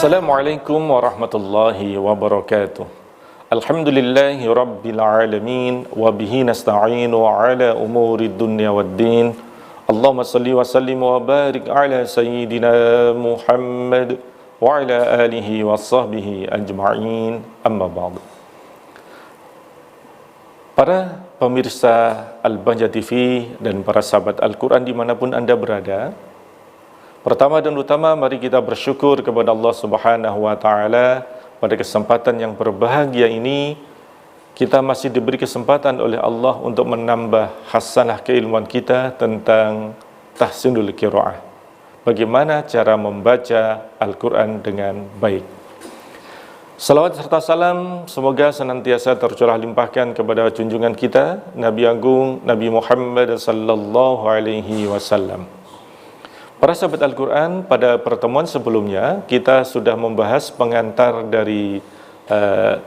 Assalamualaikum warahmatullahi wabarakatuh. Alhamdulillahi rabbil alamin wa bihi nasta'inu ala umuri dunya waddin. Allahumma salli wa sallim wa barik ala sayyidina Muhammad wa ala alihi wa sahbihi ajma'in. Amma ba'du. Para pemirsa Al-Bahjah TV dan para sahabat Al-Quran dimanapun Anda berada, pertama dan utama, mari kita bersyukur kepada Allah Subhanahu wa Ta'ala. Pada kesempatan yang berbahagia ini, kita masih diberi kesempatan oleh Allah untuk menambah hasanah keilmuan kita tentang tahsinul qiraah. Bagaimana cara membaca Al-Quran dengan baik. Salawat serta salam semoga senantiasa tercurah limpahkan kepada junjungan kita, Nabi Agung Nabi Muhammad sallallahu alaihi wasallam. Para sahabat Al-Quran, pada pertemuan sebelumnya kita sudah membahas pengantar dari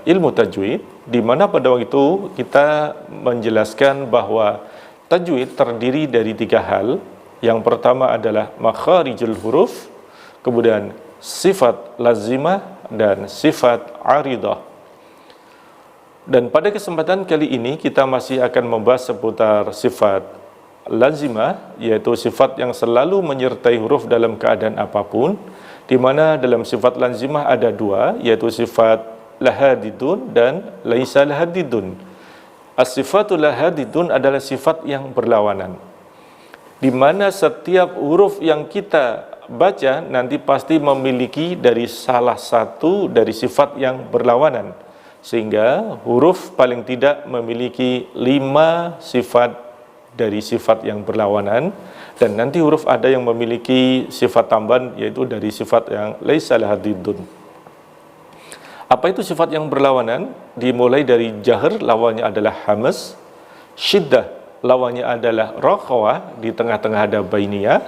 ilmu tajwid, di mana pada waktu itu kita menjelaskan bahwa tajwid terdiri dari 3 hal. Yang pertama adalah makharijul huruf, kemudian sifat lazimah dan sifat aridah. Dan pada kesempatan kali ini kita masih akan membahas seputar sifat lazimah, yaitu sifat yang selalu menyertai huruf dalam keadaan apapun, di mana dalam sifat lazimah ada 2, yaitu sifat lahadidun dan laisa lahadidun. As-sifatul lahadidun adalah sifat yang berlawanan, di mana setiap huruf yang kita baca nanti pasti memiliki dari salah satu dari sifat yang berlawanan, sehingga huruf paling tidak memiliki 5 sifat dari sifat yang berlawanan, dan nanti huruf ada yang memiliki sifat tambahan, yaitu dari sifat yang laisa lahadidun. Apa itu sifat yang berlawanan? Dimulai dari jahr, lawannya adalah hamz. Syiddah, lawannya adalah rakhawah, di tengah-tengah ada bainiyah.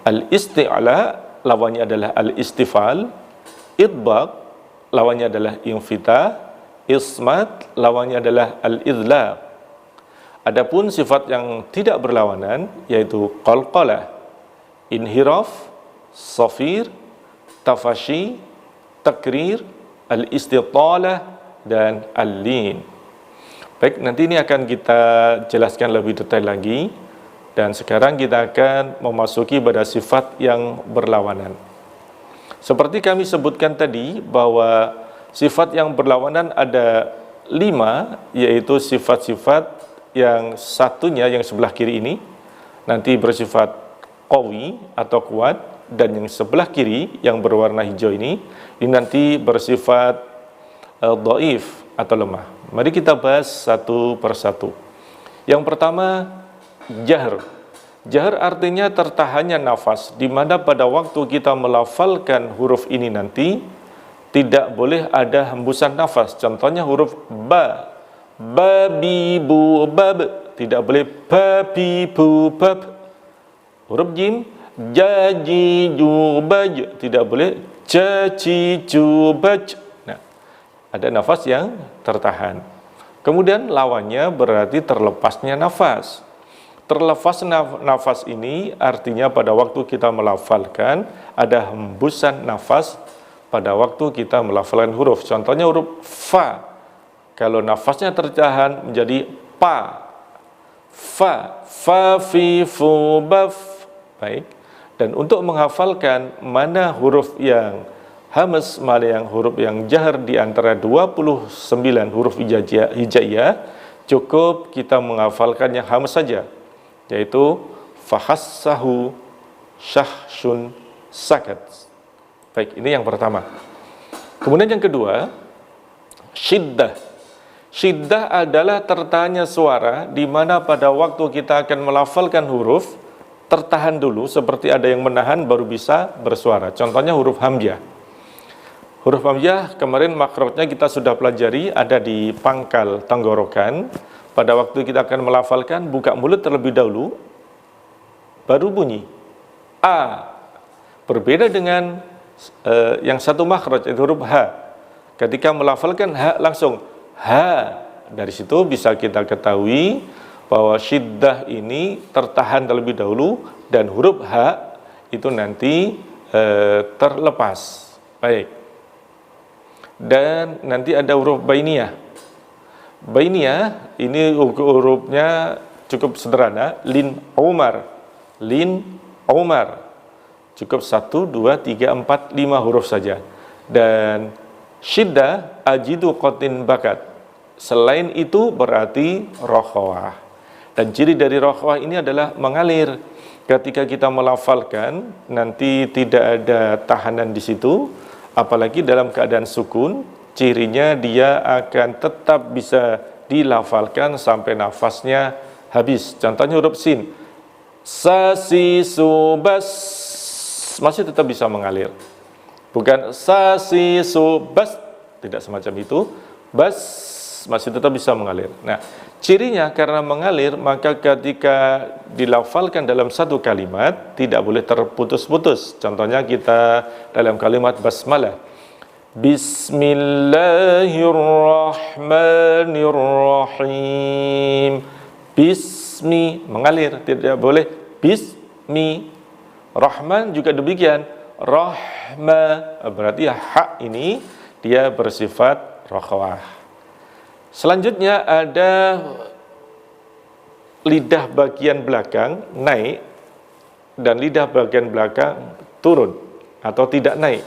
Al-isti'la, lawannya adalah al-istifal. Idbaq, lawannya adalah infitah. Ismat, lawannya adalah al-idlaq. Adapun sifat yang tidak berlawanan, yaitu qalqalah, inhiraf, safir, tafashi, takrir, al-istitalah, dan al-lin. Baik, nanti ini akan kita jelaskan lebih detail lagi. Dan sekarang kita akan memasuki pada sifat yang berlawanan. Seperti kami sebutkan tadi, bahwa sifat yang berlawanan ada 5, yaitu sifat-sifat yang satunya, yang sebelah kiri ini nanti bersifat qawi atau kuat, dan yang sebelah kiri yang berwarna hijau ini nanti bersifat dhaif atau lemah. Mari kita bahas satu persatu. Yang pertama, jahr. Jahr artinya tertahannya nafas, di mana pada waktu kita melafalkan huruf ini nanti tidak boleh ada hembusan nafas. Contohnya huruf ba, babi bu bab, tidak boleh babi bu bab. Huruf jim, jaji ju baj, tidak boleh jaji ju baj. Nah, ada nafas yang tertahan. Kemudian lawannya berarti terlepasnya nafas. Terlepas nafas ini artinya pada waktu kita melafalkan ada hembusan nafas pada waktu kita melafalkan huruf. Contohnya huruf fa, kalau nafasnya tertahan menjadi pa, fa, fa, fi, fu, baf. Baik. Dan untuk menghafalkan mana huruf yang hamz, mana yang huruf yang jahr di antara 29 huruf hijaiyah, cukup kita menghafalkan yang hamz saja, yaitu fahassahu, syahshun, sakat. Baik, ini yang pertama. Kemudian yang kedua, syiddah. Syiddah adalah tertahannya suara, di mana pada waktu kita akan melafalkan huruf, tertahan dulu, seperti ada yang menahan baru bisa bersuara. Contohnya huruf hamzah. Huruf hamzah kemarin makhrajnya kita sudah pelajari, ada di pangkal tenggorokan. Pada waktu kita akan melafalkan, buka mulut terlebih dahulu, baru bunyi a. Berbeda dengan yang satu makhraj, itu huruf ha. Ketika melafalkan ha, langsung ha. Dari situ bisa kita ketahui bahwa syiddah ini tertahan terlebih dahulu, dan huruf ha itu nanti terlepas. Baik. Dan nanti ada huruf bainiyah. Bainiyah ini hurufnya cukup sederhana, lin Umar. Lin Umar. Cukup 1, 2, 3, 4, 5 huruf saja. Dan syiddah ajidu qatin bakat. Selain itu berarti rokhawah. Dan ciri dari rokhawah ini adalah mengalir. Ketika kita melafalkan, nanti tidak ada tahanan di situ, apalagi dalam keadaan sukun, cirinya dia akan tetap bisa dilafalkan sampai nafasnya habis. Contohnya huruf sin. Sa, si, su, bas, masih tetap bisa mengalir. Bukan sa, si, su, bas, tidak semacam itu. Bas, masih tetap bisa mengalir. Nah, cirinya karena mengalir, maka ketika dilafalkan dalam satu kalimat, tidak boleh terputus-putus. Contohnya kita dalam kalimat basmalah. Bismillahirrahmanirrahim. Bismi, mengalir, tidak boleh bismi. Rahman juga demikian. Rahma, berarti hak ini dia bersifat rokhawah. Selanjutnya ada lidah bagian belakang naik dan lidah bagian belakang turun atau tidak naik.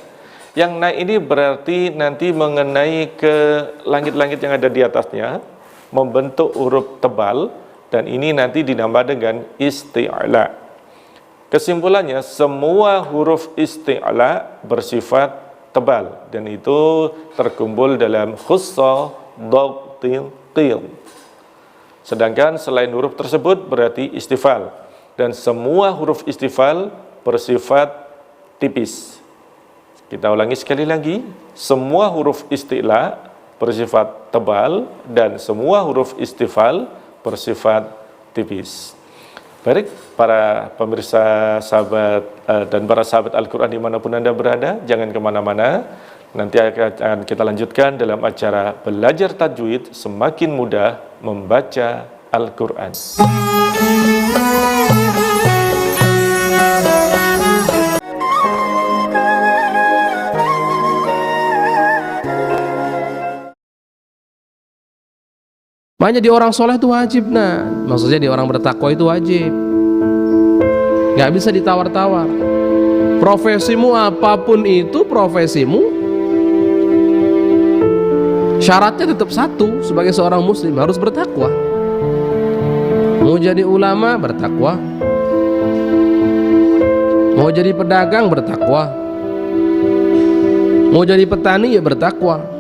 Yang naik ini berarti nanti mengenai ke langit-langit yang ada di atasnya, membentuk huruf tebal, dan ini nanti dinamakan dengan isti'la. Kesimpulannya, semua huruf isti'la bersifat tebal, dan itu terkumpul dalam khussa, dog, til. Sedangkan selain huruf tersebut berarti istifal, dan semua huruf istifal bersifat tipis. Kita ulangi sekali lagi, semua huruf isti'la bersifat tebal dan semua huruf istifal bersifat tipis. Baik, para pemirsa sahabat dan para sahabat Al-Quran dimanapun Anda berada, jangan kemana-mana. Nanti akan kita lanjutkan dalam acara Belajar Tajwid Semakin Mudah Membaca Al-Quran. Makanya di orang soleh itu wajib, nah. Maksudnya di orang bertakwa itu wajib. Gak bisa ditawar-tawar. Profesimu apapun itu profesimu, syaratnya tetap satu, sebagai seorang muslim harus bertakwa. Mau jadi ulama, bertakwa. Mau jadi pedagang, bertakwa. Mau jadi petani, ya bertakwa.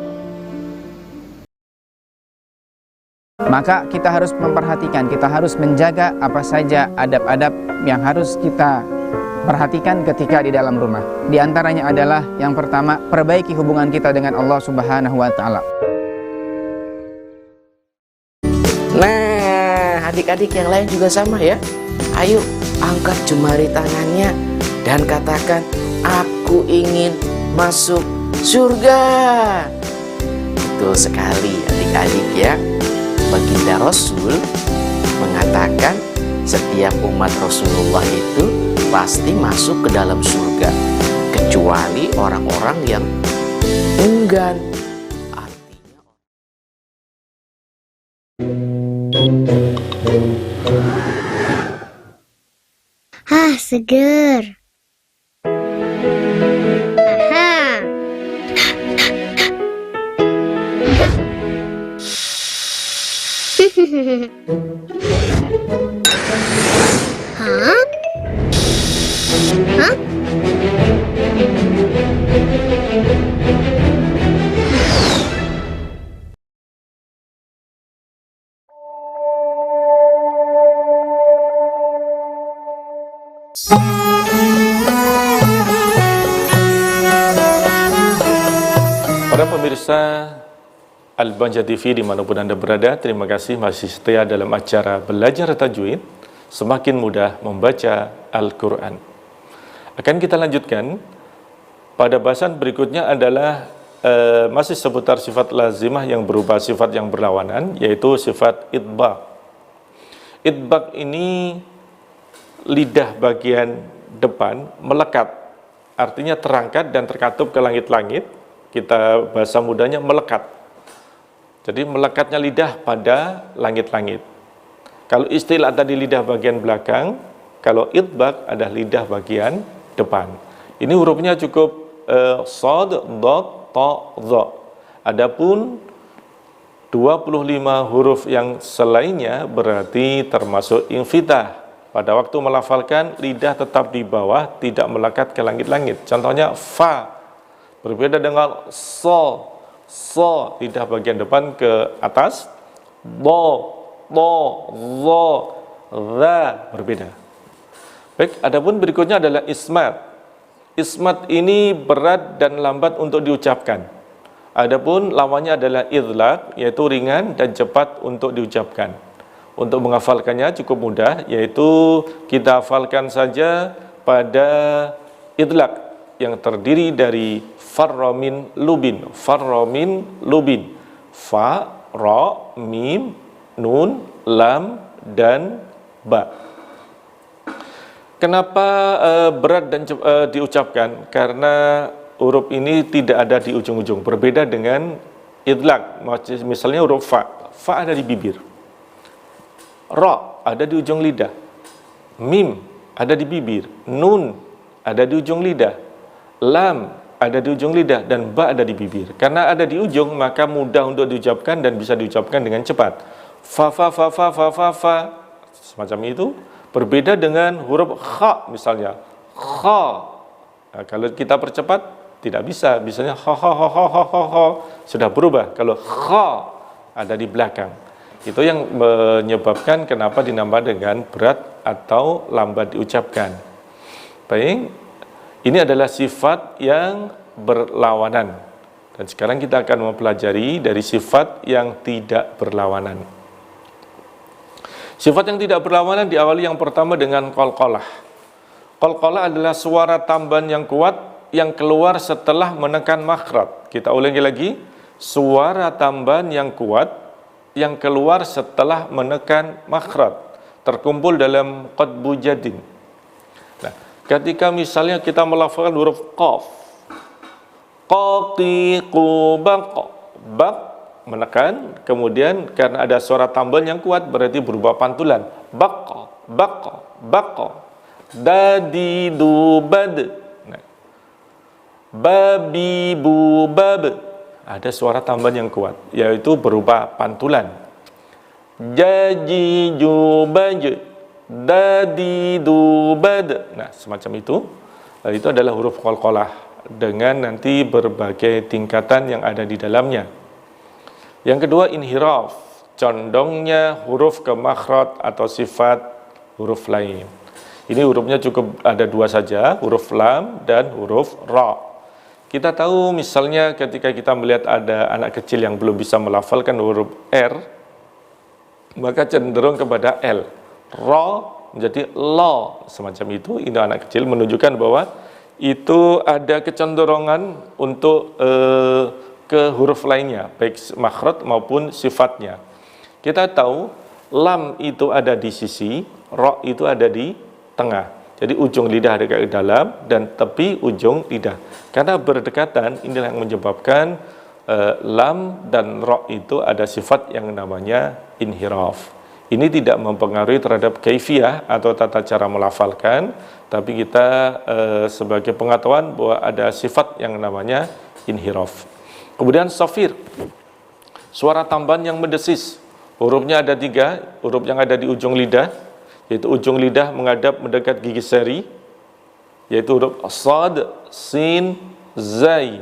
Maka kita harus memperhatikan, kita harus menjaga apa saja adab-adab yang harus kita perhatikan ketika di dalam rumah. Di antaranya adalah yang pertama, perbaiki hubungan kita dengan Allah Subhanahu wa Ta'ala. Nah, adik-adik yang lain juga sama ya. Ayo angkat jemari tangannya dan katakan, aku ingin masuk surga. Betul sekali adik-adik ya. Baginda Rasul mengatakan setiap umat Rasulullah itu pasti masuk ke dalam surga, kecuali orang-orang yang enggan. Artinya seger. Aha. Hah? Hah? Para pemirsa Al-Banja TV dimanapun Anda berada, terima kasih masih setia dalam acara Belajar Tajwid Semakin Mudah Membaca Al-Quran. Akan kita lanjutkan, pada bahasan berikutnya adalah masih seputar sifat lazimah yang berupa sifat yang berlawanan, yaitu sifat idbaq. Idbaq ini lidah bagian depan melekat artinya terangkat dan terkatup ke langit-langit. Kita bahasa mudanya melekat. Jadi melekatnya lidah pada langit-langit. Kalau istilah tadi lidah bagian belakang, kalau idbaq adalah lidah bagian depan. Ini hurufnya cukup shad, dad, ta, dha. Adapun 25 huruf yang selainnya berarti termasuk infitah. Pada waktu melafalkan, lidah tetap di bawah, tidak melekat ke langit-langit. Contohnya fa, berbeda dengan so, lidah bagian depan ke atas, do, zo, za, berbeda. Baik, adapun berikutnya adalah ismat. Ismat ini berat dan lambat untuk diucapkan. Adapun lawannya adalah idlaq, yaitu ringan dan cepat untuk diucapkan. Untuk menghafalkannya cukup mudah, yaitu kita hafalkan saja pada idlaq yang terdiri dari farromin lubin. Fa, ra, mim, nun, lam, dan ba. Kenapa berat dan diucapkan? Karena huruf ini tidak ada di ujung-ujung, berbeda dengan idlaq. Misalnya huruf fa ada di bibir, ra ada di ujung lidah, mim ada di bibir, nun ada di ujung lidah, lam ada di ujung lidah, dan ba ada di bibir. Karena ada di ujung, maka mudah untuk diucapkan dan bisa diucapkan dengan cepat. Fa, semacam itu. Berbeda dengan huruf kha misalnya, kha. Nah, kalau kita percepat tidak bisa, biasanya ha sudah berubah. Kalau kha ada di belakang, itu yang menyebabkan kenapa dinambah dengan berat atau lambat diucapkan. Baik, ini adalah sifat yang berlawanan. Dan sekarang kita akan mempelajari dari sifat yang tidak berlawanan. Sifat yang tidak berlawanan diawali yang pertama dengan qalqalah. Qalqalah adalah suara tambahan yang kuat yang keluar setelah menekan makhraj. Kita ulangi lagi, suara tambahan yang kuat yang keluar setelah menekan makhraj, terkumpul dalam qatbu jadin. Nah, ketika misalnya kita melafalkan huruf qaf, qati qubaq, baq menekan, kemudian karena ada suara tambahan yang kuat berarti berubah pantulan, baq, dadi dubad, nah, babi bubab, ada suara tambahan yang kuat, yaitu berupa pantulan. Jaji jubaj, dadi dubad, nah semacam itu. Itu adalah huruf qalqalah dengan nanti berbagai tingkatan yang ada di dalamnya. Yang kedua inhiraf, condongnya huruf ke makhraj atau sifat huruf lain. Ini hurufnya cukup ada dua saja, huruf lam dan huruf ra. Kita tahu misalnya ketika kita melihat ada anak kecil yang belum bisa melafalkan huruf R, maka cenderung kepada L. Ra menjadi la, semacam itu. Ini anak kecil menunjukkan bahwa itu ada kecenderungan untuk ke huruf lainnya, baik makhraj maupun sifatnya. Kita tahu lam itu ada di sisi, ra itu ada di tengah. Jadi ujung lidah ada ke dalam dan tepi ujung lidah. Karena berdekatan, inilah yang menyebabkan lam dan ra itu ada sifat yang namanya inhiraf. Ini tidak mempengaruhi terhadap kaifiyah atau tata cara melafalkan, tapi kita sebagai pengetahuan bahwa ada sifat yang namanya inhiraf. Kemudian safir, suara tambahan yang mendesis. Hurufnya ada 3, huruf yang ada di ujung lidah, yaitu ujung lidah menghadap mendekat gigi seri, yaitu huruf sad, sin, zai.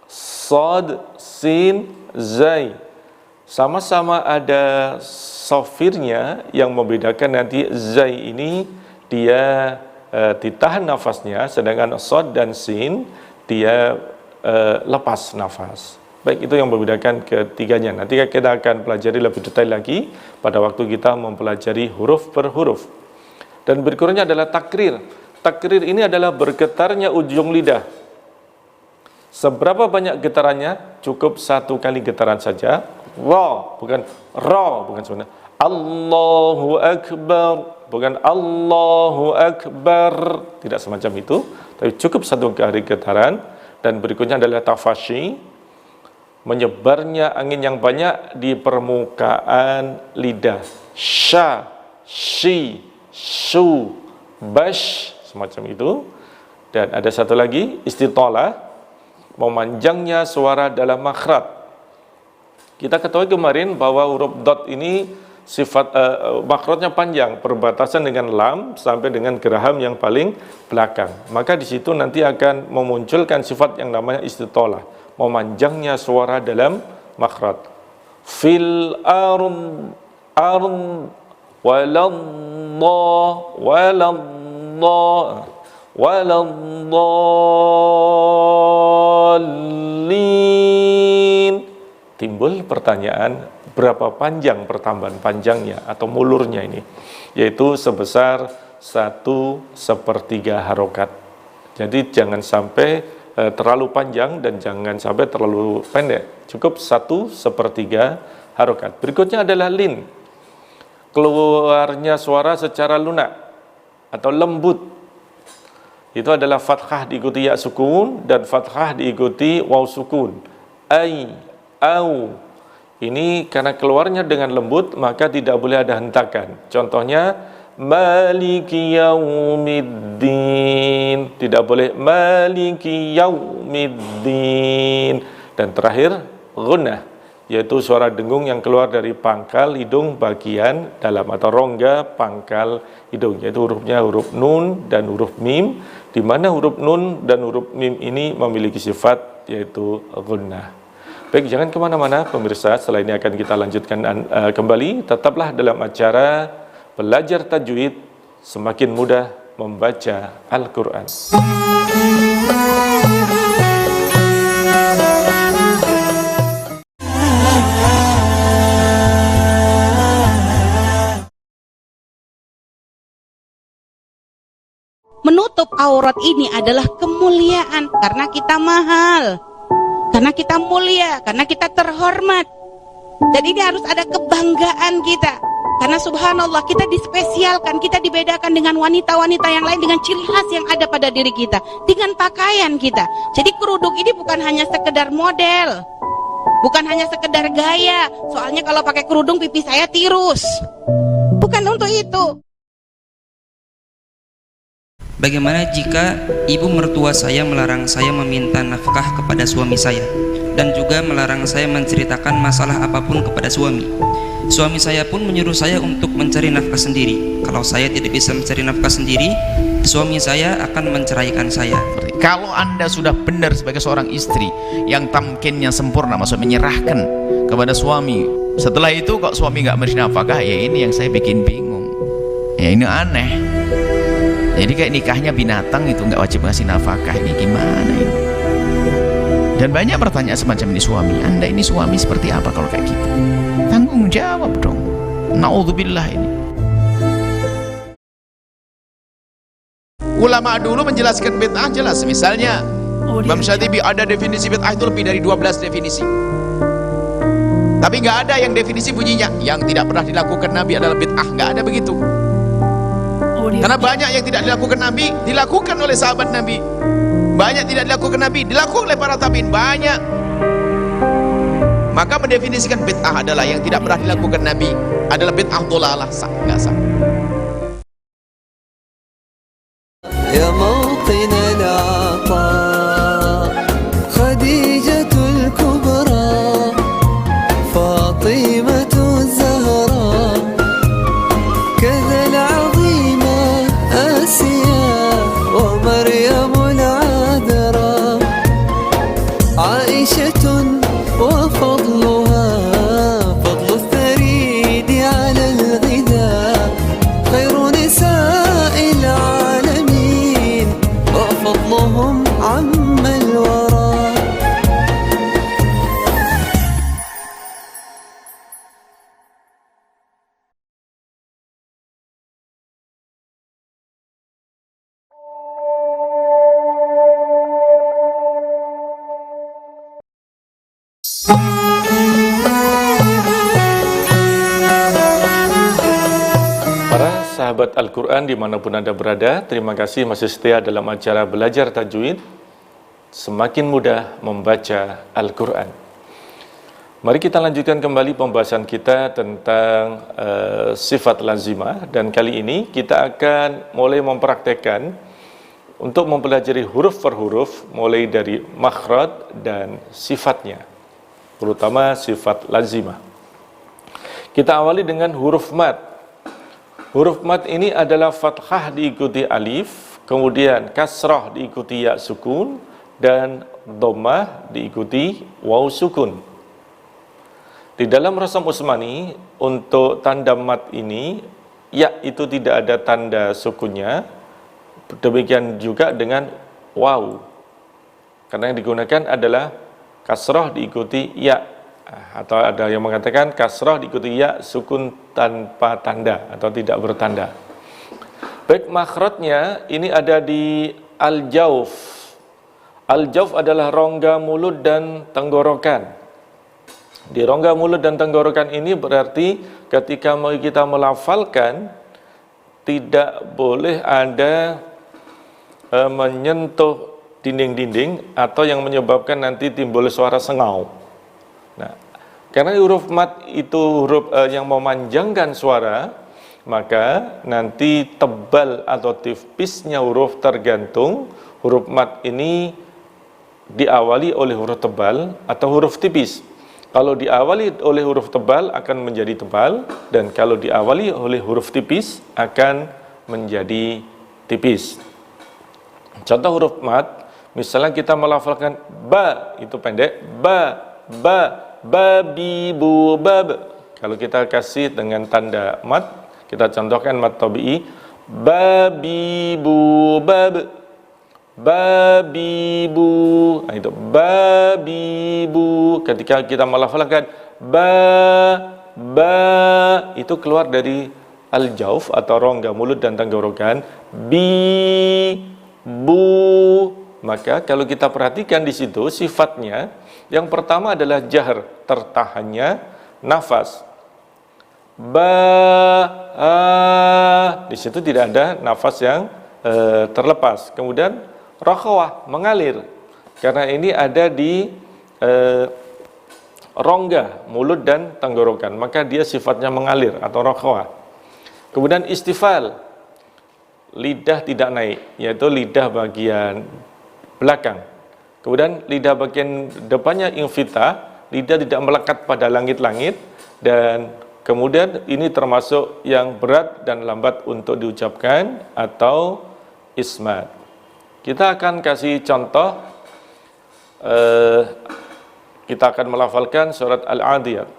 Sad, sin, zai. Sama-sama ada safirnya, yang membedakan nanti zai ini dia ditahan nafasnya, sedangkan sad dan sin dia lepas nafas. Baik, itu yang membedakan ketiganya. Nanti kita akan pelajari lebih detail lagi pada waktu kita mempelajari huruf per huruf. Dan berikutnya adalah takrir. Takrir ini adalah bergetarnya ujung lidah. Seberapa banyak getarannya? Cukup 1 kali getaran saja. Ra, bukan ra, bukan sebenarnya. Allahu Akbar, bukan Allahu Akbar, tidak semacam itu, tapi cukup satu kali getaran. Dan berikutnya adalah tafashi, menyebarnya angin yang banyak di permukaan lidah. Sha, shi, su, bash, semacam itu. Dan ada satu lagi, istitalah, memanjangnya suara dalam makhraj. Kita ketahui kemarin bahwa huruf dot ini sifat makhrajnya panjang, perbatasan dengan lam sampai dengan geraham yang paling belakang. Maka di situ nanti akan memunculkan sifat yang namanya istitalah, memanjangnya suara dalam makhraj. Fil ard waladhdallin. Timbul pertanyaan, berapa panjang pertambahan panjangnya atau mulurnya ini? Yaitu sebesar 1/3 harokat. Jadi jangan sampai terlalu panjang dan jangan sampai terlalu pendek. Cukup 1/3 harokat. Berikutnya adalah lin. Keluarnya suara secara lunak atau lembut. Itu adalah fathah diikuti ya sukun dan fathah diikuti waw sukun. Ai, au. Ini karena keluarnya dengan lembut maka tidak boleh ada hentakan. Contohnya maliki yaumiddin, tidak boleh maliki yaumiddin. Dan terakhir gunnah, yaitu suara dengung yang keluar dari pangkal hidung bagian dalam atau rongga pangkal hidung, yaitu hurufnya huruf nun dan huruf mim, di mana huruf nun dan huruf mim ini memiliki sifat yaitu gunnah. Baik, jangan kemana-mana pemirsa, setelah ini akan kita lanjutkan kembali. Tetaplah dalam acara Belajar Tajwid, semakin mudah membaca Al-Quran. Menutup aurat ini adalah kemuliaan karena kita mahal. Karena kita mulia, karena kita terhormat. Jadi ini harus ada kebanggaan kita. Karena subhanallah kita dispesialkan, kita dibedakan dengan wanita-wanita yang lain dengan ciri khas yang ada pada diri kita, dengan pakaian kita. Jadi kerudung ini bukan hanya sekedar model, bukan hanya sekedar gaya. Soalnya kalau pakai kerudung pipi saya tirus. Bukan untuk itu. Bagaimana jika ibu mertua saya melarang saya meminta nafkah kepada suami saya dan juga melarang saya menceritakan masalah apapun kepada suami? Suami saya pun menyuruh saya untuk mencari nafkah sendiri. Kalau saya tidak bisa mencari nafkah sendiri, suami saya akan menceraikan saya. Kalau Anda sudah benar sebagai seorang istri yang tamkinnya sempurna, maksud menyerahkan kepada suami, setelah itu kok suami nggak memberi nafkah, ya ini yang saya bikin bingung. Ya ini aneh. Jadi kayak nikahnya binatang itu nggak wajib ngasih nafkah, ini gimana ini? Dan banyak pertanyaan semacam ini suami. Anda ini suami seperti apa kalau kayak gitu? Tanggung jawab dong. Naudzubillah ini. Ulama dulu menjelaskan bid'ah jelas. Misalnya Imam Syatibi ada definisi bid'ah itu lebih dari 12 definisi. Tapi nggak ada yang definisi bunyinya yang tidak pernah dilakukan Nabi adalah bid'ah. Nggak ada begitu. Karena banyak yang tidak dilakukan Nabi dilakukan oleh sahabat Nabi, banyak tidak dilakukan Nabi dilakukan oleh para tabi'in, banyak. Maka mendefinisikan bid'ah adalah yang tidak pernah dilakukan Nabi adalah bid'ah dhalalah, sah, nggak sah. يا موطن العطاء خديجة الكبرى فاطمة الزهراء كذا العظيمة آسيا ومريم العذراء عائشة وفضلها فضل الثريد على الغذاء خير نساء العالمين وفضلهم عم الورى. sahabat Al-Quran dimanapun Anda berada, terima kasih masih setia dalam acara belajar tajwid, semakin mudah membaca Al-Quran. Mari kita lanjutkan kembali pembahasan kita tentang sifat lazimah, dan kali ini kita akan mulai mempraktekkan untuk mempelajari huruf per huruf, mulai dari makhraj dan sifatnya, terutama sifat lazimah. Kita awali dengan huruf mad. Huruf mad ini adalah fathah diikuti alif, kemudian kasrah diikuti ya sukun, dan dhammah diikuti waw sukun. Di dalam Rasam Utsmani, untuk tanda mad ini, ya itu tidak ada tanda sukunnya, demikian juga dengan waw. Karena yang digunakan adalah kasrah diikuti ya, atau ada yang mengatakan kasrah diikuti ya sukun tanpa tanda atau tidak bertanda. Baik, makhrajnya ini ada di al-jauf. Al-jauf adalah rongga mulut dan tenggorokan. Di rongga mulut dan tenggorokan ini berarti ketika kita melafalkan tidak boleh ada menyentuh dinding-dinding atau yang menyebabkan nanti timbul suara sengau. Nah, karena huruf mad itu huruf yang memanjangkan suara, maka nanti tebal atau tipisnya huruf tergantung huruf mad ini diawali oleh huruf tebal atau huruf tipis. Kalau diawali oleh huruf tebal akan menjadi tebal, dan kalau diawali oleh huruf tipis akan menjadi tipis. Contoh huruf mad, misalnya kita melafalkan ba, itu pendek, babi bu bab. Kalau kita kasih dengan tanda mad, kita contohkan mad tabi'i, babi bu bab, babi bu. Nah, itu babi bu. Ketika kita melafalkan ba itu keluar dari al-jauf atau rongga mulut dan tenggorokan, bu. Maka kalau kita perhatikan di situ sifatnya, yang pertama adalah jahr, tertahannya nafas. Di situ tidak ada nafas yang terlepas. Kemudian rakhawah, mengalir, karena ini ada di rongga mulut dan tenggorokan, maka dia sifatnya mengalir atau rakhawah. Kemudian istifal, lidah tidak naik, yaitu lidah bagian belakang. Kemudian lidah bagian depannya infitah, lidah tidak melekat pada langit-langit, dan kemudian ini termasuk yang berat dan lambat untuk diucapkan atau ismat. Kita akan kasih contoh, kita akan melafalkan surat Al-Adiyat.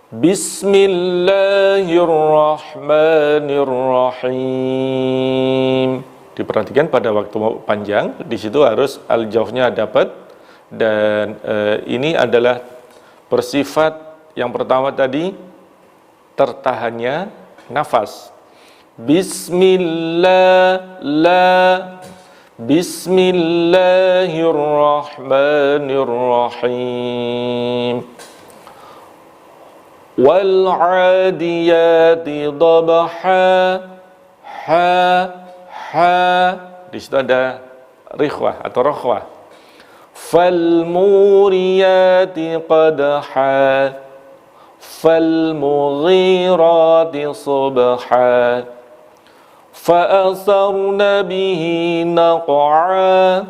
Bismillahirrahmanirrahim. Diperhatikan pada waktu panjang, di situ harus al-jaufnya dapat, dan ini adalah bersifat yang pertama tadi, tertahannya nafas. Bismillahirrahmanirrahim. Wal 'adiyati dhabha, di situ ada rikhwah atau rakhwah. Fal muriyati qadha, fal mughirati subha, fa asarna bihi naq'a,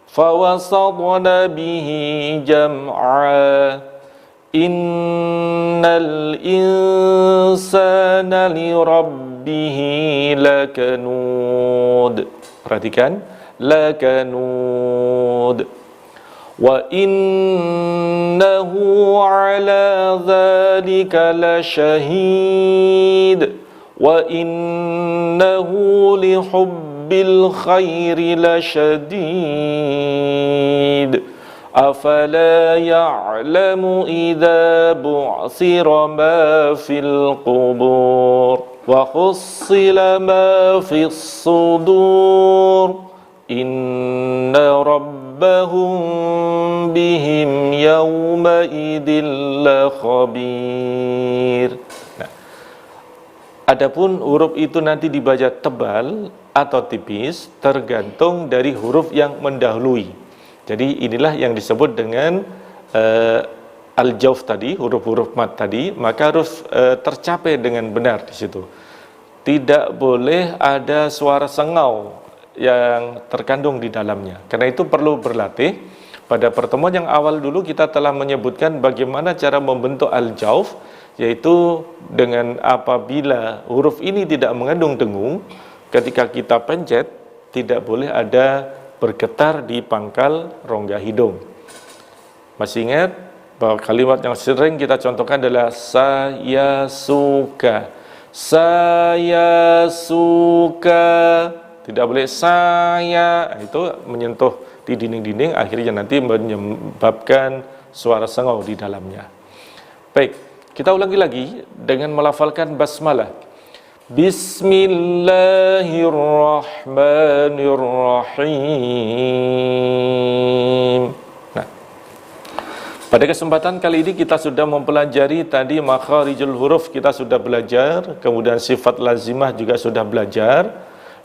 fa wasatna bihi jam'a. Innal insana li rabbihi lakanud. Perhatikan, lakanud. Wa innahu ala dzalika lasyahid. Wa innahu li hubbil khairi lasyadid. Afala ya'lamu idza bu'sira ma fil qubur wa khussila ma fis sudur inna rabbahum bihim yawma idil khabir. Nah, Adapun huruf itu nanti dibaca tebal atau tipis tergantung dari huruf yang mendahului. Jadi inilah yang disebut dengan al-jauf tadi, huruf-huruf mat tadi, maka harus tercapai dengan benar di situ. Tidak boleh ada suara sengau yang terkandung di dalamnya. Karena itu perlu berlatih. Pada pertemuan yang awal dulu kita telah menyebutkan bagaimana cara membentuk al-jauf, yaitu dengan apabila huruf ini tidak mengandung dengung, ketika kita pencet tidak boleh ada bergetar di pangkal rongga hidung. Masih ingat bahwa kalimat yang sering kita contohkan adalah saya suka, saya suka. Tidak boleh saya, itu menyentuh di dinding-dinding, akhirnya nanti menyebabkan suara sengau di dalamnya. Baik, kita ulangi lagi dengan melafalkan basmalah. Bismillahirrahmanirrahim. Nah, pada kesempatan kali ini kita sudah mempelajari tadi makharijul huruf, kita sudah belajar, kemudian sifat lazimah juga sudah belajar,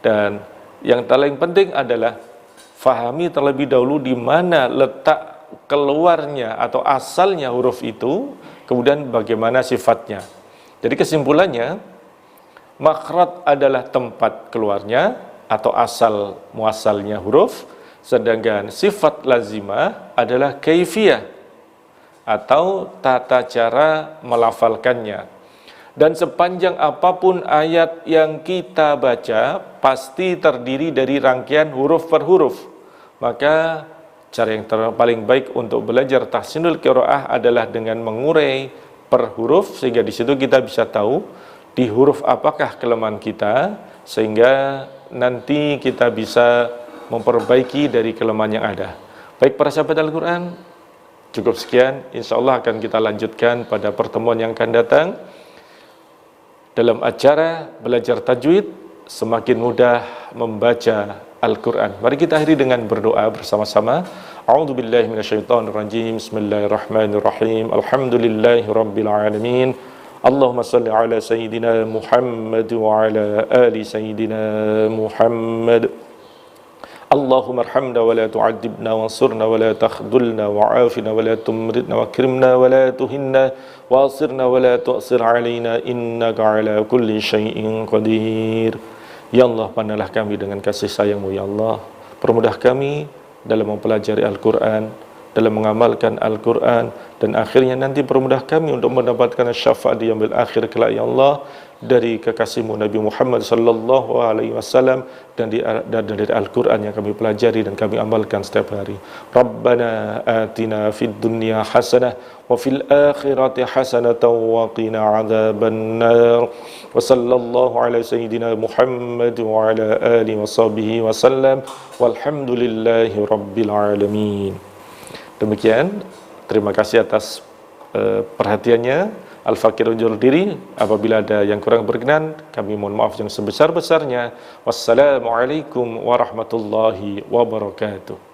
dan yang paling penting adalah fahami terlebih dahulu di mana letak keluarnya atau asalnya huruf itu, kemudian bagaimana sifatnya. Jadi kesimpulannya, makhraj adalah tempat keluarnya atau asal muasalnya huruf, sedangkan sifat lazimah adalah kaifiyah atau tata cara melafalkannya. Dan sepanjang apapun ayat yang kita baca pasti terdiri dari rangkaian huruf per huruf. Maka cara yang paling baik untuk belajar tahsinul qiraah adalah dengan mengurai per huruf, sehingga di situ kita bisa tahu di huruf apakah kelemahan kita, sehingga nanti kita bisa memperbaiki dari kelemahan yang ada. Baik para sahabat Al-Quran, cukup sekian. Insya Allah akan kita lanjutkan pada pertemuan yang akan datang dalam acara belajar tajwid semakin mudah membaca Al-Quran. Mari kita akhiri dengan berdoa bersama-sama. A'udzubillahi minasyaitonirrajim. Bismillahirrahmanirrahim. Alhamdulillahirabbil alamin. Allahumma salli ala sayyidina Muhammad wa ala ali sayyidina Muhammad. Allahumma arhamna wa la tu'adzibna wansurna wa la takhdulna wa'afina wa la tumridna wa akrimna wa la tuhinna wa asirna wa la tu'sir alaina innaka ala kulli syai'in qadir. Ya Allah, pandanglah kami dengan kasih sayang-Mu ya Allah. Permudah kami dalam mempelajari Al-Quran, dalam mengamalkan Al-Quran, dan akhirnya nanti permudah kami untuk mendapatkan syafaat di yaumil akhir kelak ya Allah, dari kekasih-Mu Nabi Muhammad sallallahu alaihi wasallam, dan dari Al-Quran yang kami pelajari dan kami amalkan setiap hari. Rabbana atina fid dunya hasanah wa fil akhirati hasanatan wa qina adzabannar. Wa sallallahu ala sayyidina Muhammad wa ala alihi wa sahbihi wasallam. Walhamdulillahi rabbil alamin. Demikian, terima kasih atas perhatiannya. Al-Fakir undur diri. Apabila ada yang kurang berkenan, kami mohon maaf yang sebesar-besarnya. Wassalamualaikum warahmatullahi wabarakatuh.